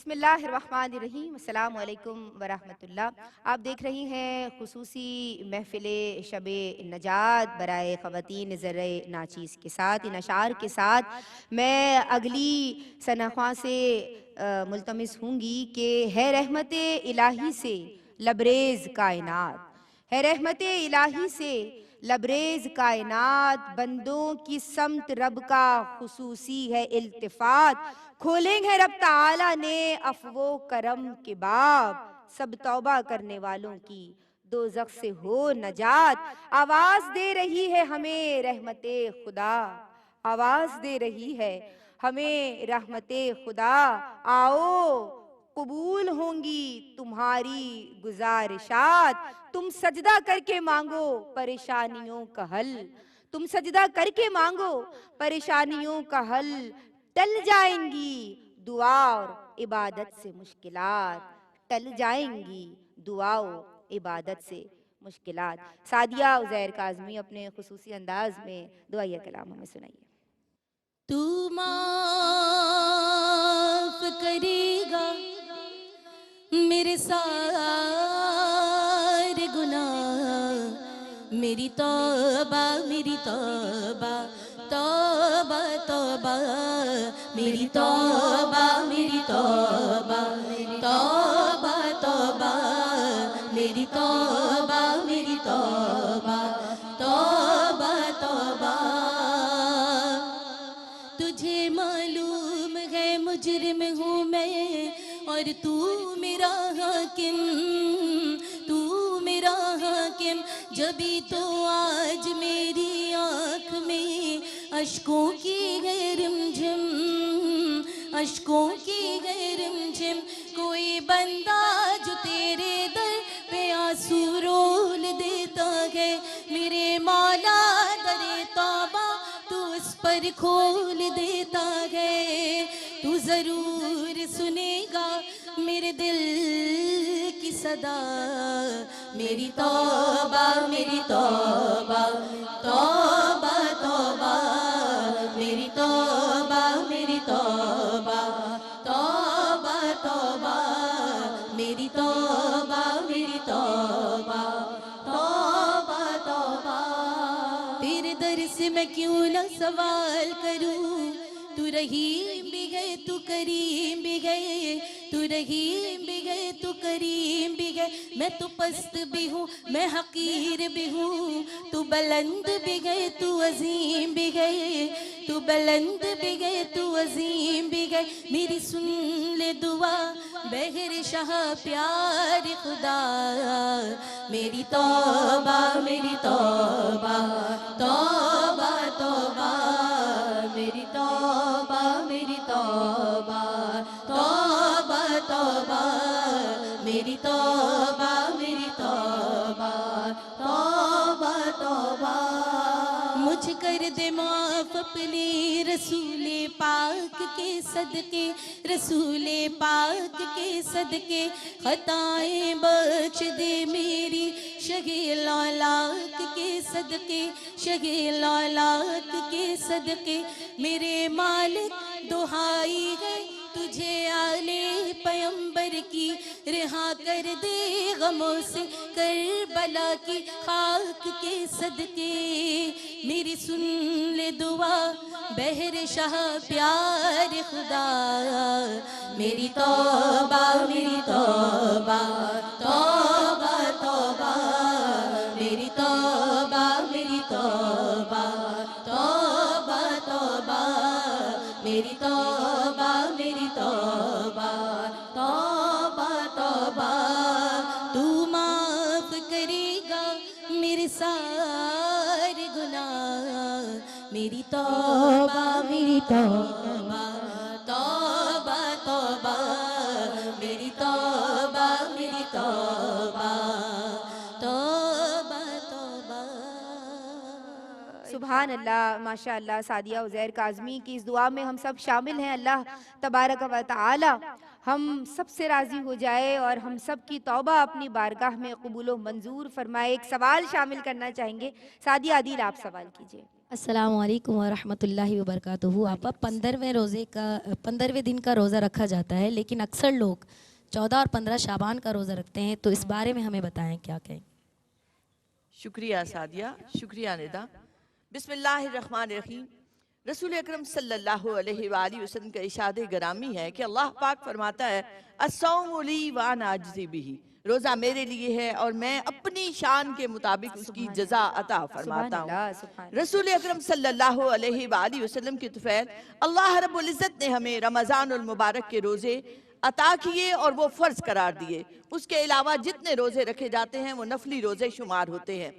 بسم اللہ الرحمن الرحیم، السلام علیکم ورحمۃ اللہ۔ آپ دیکھ رہی ہیں خصوصی محفل شب نجات برائے خواتین ذرہ ناچیز کے ساتھ، ان اشعار کے ساتھ میں اگلی ثناءخواں سے ملتمس ہوں گی کہ ہے رحمت الہی سے لبریز کائنات، ہے رحمت الہی سے لبریز کائنات، بندوں کی سمت رب کا خصوصی ہے التفات، کھولیں گے رب تعالی نے عفو و کرم کے باب، سب توبہ کرنے والوں کی دوزخ سے ہو نجات۔ آواز دے رہی ہے ہمیں رحمت خدا، آواز دے رہی ہے ہمیں رحمت خدا، آؤ قبول ہوں گی تمہاری گزارشات، تم سجدہ کر کے مانگو پریشانیوں کا حل، تم سجدہ کر کے مانگو پریشانیوں کا حل، ٹل جائیں گی دعا اور عبادت سے مشکلات، ٹل جائیں گی دعا و عبادت سے مشکلات۔ سعدیہ عزیر کاظمی اپنے خصوصی انداز میں دعائیہ کلام ہمیں سنائیے۔ تو معاف کرے گا میرے سارے گناہ، میری توبہ میری توبہ توبہ توبہ، میری توبہ میری توبہ توبہ توبہ، میری توبہ میری توبہ توبہ توبہ۔ تجھے معلوم ہے مجرم ہوں میں اور تو میرا حاکم، تو میرا حاکم، جبھی تو آج میری آنکھ میں اشکوں کی ہے رمجھم، اشکوں کی ہے رمجھم۔ کوئی بندہ جو تیرے در پہ آنسو رول دیتا ہے، میرے مولا در توبہ تو اس پر کھول دیتا ہے، تو ضرور سنے گا میرے دل کی صدا، میری توبہ میری توبہ توبہ توبہ، میری توبہ میری توبہ توبہ توبہ، میری توبہ میری توبہ توبہ توبہ۔ تیرے در سے میں کیوں نہ سوال کروں، تو رحیم بھی ہے تو کریم بھی ہے، تو رحیم بھی ہے تو کریم بھی ہے، میں تو پست بھی ہوں میں حقیر بھی ہوں، تو بلند بھی ہے تو عظیم بھی ہے، تو بلند بھی ہے تو عظیم بھی ہے۔ میری سن لے دعا بہر شاہ پیار خدا، میری توبہ میری توبہ توبہ توبہ، میری توبہ میری توبہ توبہ توبہ، میری توبہ میری توبہ توبہ توبہ۔ مجھ کر دے معاف اپنے رسول پاک کے صدقے، رسول پاک کے صدقے، خطائیں بخش دے میری شہ لالاک کے صدقے، شہ لالاک کے صدقے۔ میرے مالک دہائی ہے تجھے آل پیمبر کی، رہا کر دے غموں سے کربلا کی خاک کے صدقے۔ میری سن لے دعا بہر شاہ پیار خدا، میری توبہ میری توبہ توبہ توبہ، میری توبہ میری توبہ توبہ توبہ، میری توبہ میری توبہ توبہ توبہ۔ تو معاف کرے گا میرے سارے گناہ، میری توبہ میری توبہ توبہ توبہ، میری توبہ میری توبہ توبہ توبہ۔ سبحان اللہ، ماشاء اللہ۔ سعدیہ عزیر کاظمی کی اس دعا میں ہم سب شامل ہیں۔ اللہ تبارک و تعالی ہم سب سے راضی ہو جائے اور ہم سب کی توبہ اپنی بارگاہ میں قبول و منظور فرمائے۔ ایک سوال شامل کرنا چاہیں گے، سعدیہ عدیل آپ سوال کیجئے۔ السلام علیکم ورحمۃ اللہ وبرکاتہ. آپا 15ویں دن کا روزہ رکھا جاتا ہے، لیکن اکثر لوگ 14 اور 15 شعبان کا روزہ رکھتے ہیں، تو اس بارے میں ہمیں بتائیں کیا کہیں. شکریہ سعدیہ، شکریہ ندا. بسم اللہ الرحمن الرحیم. رسول اکرم صلی اللہ علیہ وآلہ وسلم کا ارشاد گرامی ہے کہ اللہ پاک فرماتا ہے الصوم لی وانا اجزی بہ، روزہ میرے لیے ہے اور میں اپنی شان کے مطابق اس کی جزا عطا فرماتا ہوں. رسول اکرم صلی اللہ علیہ وآلہ وسلم کے طفیل اللہ رب العزت نے ہمیں رمضان المبارک کے روزے عطا کیے اور وہ فرض قرار دیے. اس کے علاوہ جتنے روزے رکھے جاتے ہیں وہ نفلی روزے شمار ہوتے ہیں.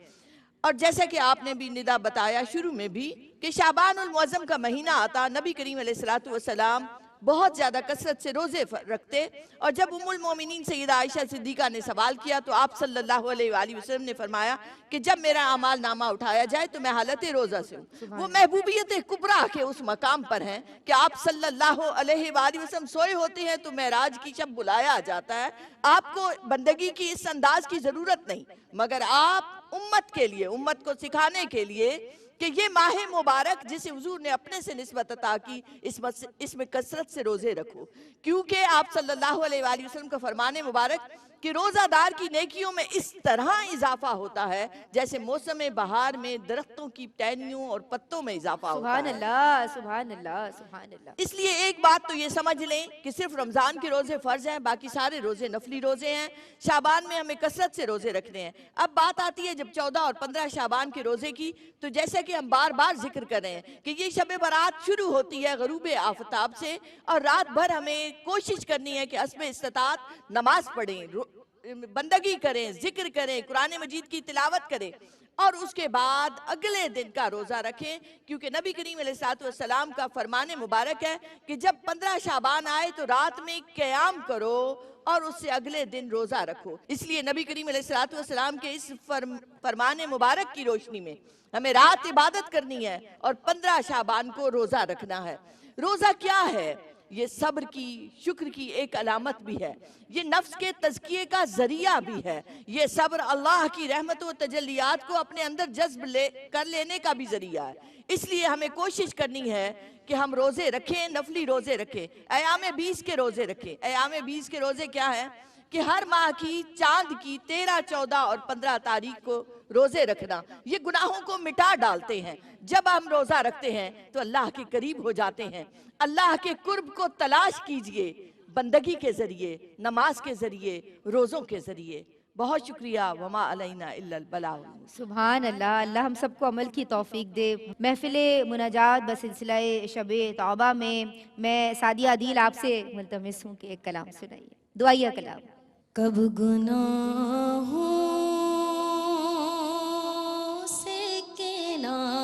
اور جیسا کہ آپ نے بھی ندا بتایا شروع میں بھی کہ شعبان المعظم کا مہینہ آتا، نبی کریم علیہ السلام بہت زیادہ کثرت سے روزے رکھتے. اور جب ام المومنین سیدہ عائشہ صدیقہ نے سوال کیا تو آپ صلی اللہ علیہ وآلہ وسلم نے فرمایا کہ جب میرا اعمال نامہ اٹھایا جائے تو میں حالت روزہ سے ہوں. وہ محبوبیت کبریٰ کے اس مقام پر ہیں کہ آپ صلی اللہ علیہ وآلہ وسلم سوئے ہوتے ہیں تو معراج کی شب بلایا جاتا ہے. آپ کو بندگی کی اس انداز کی ضرورت نہیں، مگر آپ امت کے لیے، امت کو سکھانے کے لیے کہ یہ ماہ مبارک جسے حضور نے اپنے سے نسبت عطا کی، اس میں کثرت سے روزے رکھو. کیونکہ آپ صلی اللہ علیہ وآلہ وسلم کا فرمان مبارک کہ روزہ دار کی نیکیوں میں اس طرح اضافہ ہوتا ہے جیسے موسم بہار میں درختوں کی ٹہنیوں اور پتوں میں اضافہ ہوتا سبحان ہے. اللہ، سبحان اللہ، سبحان اللہ. اس لیے ایک بات تو یہ سمجھ لیں کہ صرف رمضان کے روزے فرض ہیں، باقی سارے روزے نفلی روزے ہیں. شعبان میں ہمیں کثرت سے روزے رکھنے ہیں. اب بات آتی ہے جب 14 اور 15 شعبان کے روزے کی، تو جیسا کہ ہم بار بار ذکر کر رہے ہیں کہ یہ شب برات شروع ہوتی ہے غروب آفتاب سے، اور رات بھر ہمیں کوشش کرنی ہے کہ حسب استطاعت نماز پڑھیں، بندگی کریں، ذکر کریں، قرآن مجید کی تلاوت کریں، اور اس کے بعد اگلے دن کا روزہ رکھیں. کیونکہ نبی کریم علیہ السلام کا فرمان مبارک ہے کہ جب 15 شعبان آئے تو رات میں قیام کرو اور اس سے اگلے دن روزہ رکھو. اس لیے نبی کریم علیہ السلام کے اس فرمان مبارک کی روشنی میں ہمیں رات عبادت کرنی ہے اور 15 شعبان کو روزہ رکھنا ہے. روزہ کیا ہے؟ یہ صبر کی، شکر کی ایک علامت بھی ہے. یہ نفس کے تزکیے کا ذریعہ بھی ہے. یہ صبر اللہ کی رحمت و تجلیات کو اپنے اندر جذب کر لینے کا بھی ذریعہ ہے. اس لیے ہمیں کوشش کرنی ہے کہ ہم روزے رکھیں، نفلی روزے رکھیں. ایام 20 کے روزے رکھیں. ایام 20 کے روزے کیا ہیں کہ ہر ماہ کی چاند کی 13، 14 اور 15 تاریخ کو روزے رکھنا یہ گناہوں کو مٹا ڈالتے ہیں. جب ہم روزہ رکھتے ہیں تو اللہ کے قریب ہو جاتے ہیں. اللہ کے قرب کو تلاش کیجئے بندگی کے ذریعے، نماز کے ذریعے، روزوں کے ذریعے. بہت شکریہ. وما علینا الا البلاغ. سبحان اللہ. اللہ ہم سب کو عمل کی توفیق دے. محفل مناجات بسلسلہ شب توبہ میں سعدیہ عدیل آپ سے ملتمس ہوں کہ ایک کلام سنائیے، دعائیہ کلام. کب گناہوں سے کنارہ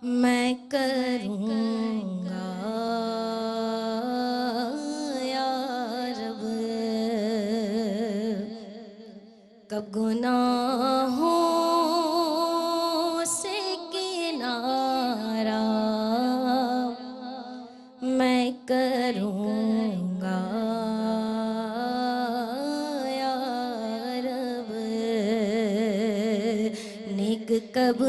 میں کروں گا یا رب، کب گناہوں سے کنارہ میں کروں گا یا رب، نیک کب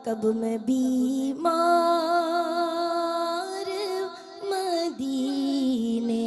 کب میں بیمار مدینے